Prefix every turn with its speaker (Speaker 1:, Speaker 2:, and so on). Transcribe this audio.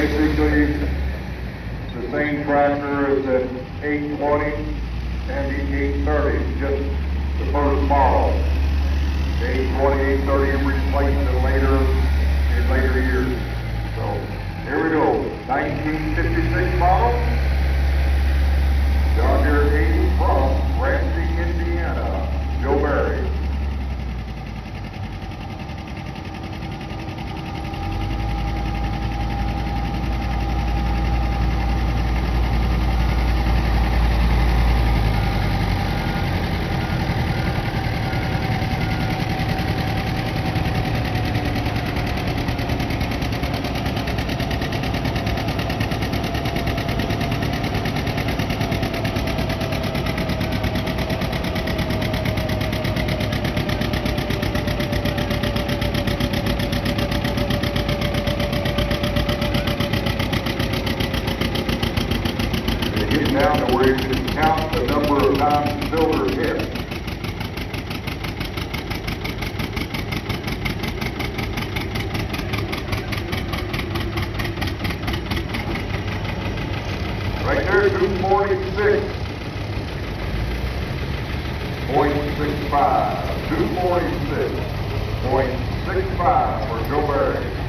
Speaker 1: basically the same tractor as the 820 and the 830, just the first model. The 820, 830 replaced it later in later years. So here we go, 1956 model, John Deere 80 from Ramsey, Indiana, Joe Barry. Getting down to where you can count the number of times the cylinder hit. Right there, 246.65. 246.65 for Joe Barry.